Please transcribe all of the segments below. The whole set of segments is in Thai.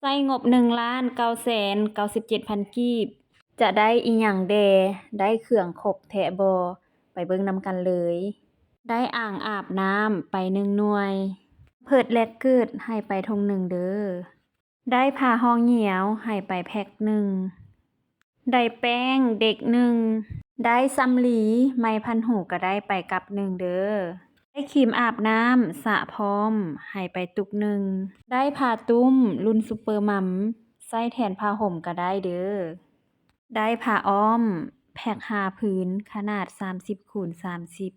ใช้งบ1,997,000 กีบ จะได้อิหยังแด่ ได้เครื่องครบแท้บ่ ไปเบิ่งนำกันเลย ได้อ่างอาบน้ำไป1หน่วย เพิดแลกเกิดให้ไปถุงหนึ่งเด้อ ได้ผ้าห้องเหี่ยวให้ไปแพ็กหนึ่ง ได้แป้งเด็กหนึ่ง ได้สำลีไม้พันหูก็ได้ไปกับหนึ่งเด้อ ได้ครีมอาบน้ำสระพร้อมให้ไปตุกหนึ่ง ได้ผ้าตุ้มรุ่นซุปเปอร์มัมใส่แทนผ้าห่มก็ได้เด้อ ได้ผ้าอ้อมแพ็ก5ผืนขนาด 30x30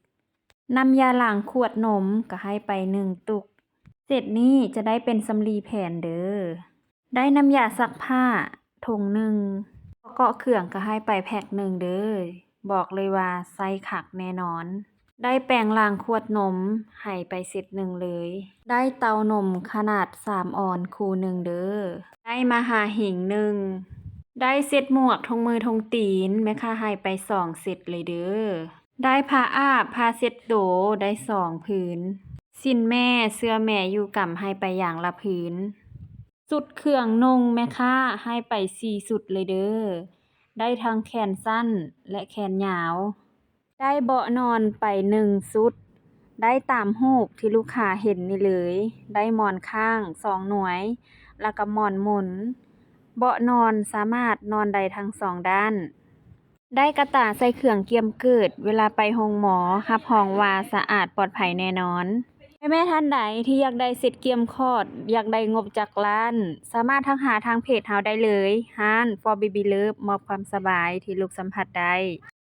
น้ำยาล้างขวดนมก็ให้ไป1ตุก เสร็จนี้จะได้เป็นสำลีแผ่นเด้อ ได้น้ำยาซักผ้าถุงหนึ่ง เกาะเครื่องก็ให้ไปแพ็กหนึ่งเด้อ บอกเลยว่าใส่คักแน่นอน ได้แปรงล้างขวดนมให้ไปเซตหนึ่งเลย ได้เตานมขนาด3ออนคู่หนึ่งเด้อ ได้มาหาหิงหนึ่ง ได้เซตหมวกทงมือทงตีนแม่ค้าให้ไป2เซตเลยเด้อ ได้ผ้าอาบผ้าเช็ดโตได้2ผืน สิ้นแม่เสื้อแม่อยู่กำให้ไปอย่างละผืน สุดเครื่องนุ่งแม่ค้าให้ไป4สุดเลยเด้อ ได้ทั้งแขนสั้นและแขนยาว ได้เบาะนอนไป1สุด ได้ตามรูปที่ลูกค้าเห็นนี่เลย ได้หมอนข้าง2หน่วย แล้วก็หมอนหมุน เบาะนอนสามารถนอนได้ทั้ง2ด้าน ได้กระตาใส่เครื่องเกียมเกิดเวลาไปโรงหมอรับรองว่าสะอาดปลอดภัยแน่นอน แม่ๆท่านใดที่อยากได้เซตเกียมคลอด อยากได้งบจากร้าน สามารถทักหาทางเพจเราได้เลย ร้าน For Baby Love มอบความสบายที่ลูกสัมผัสได้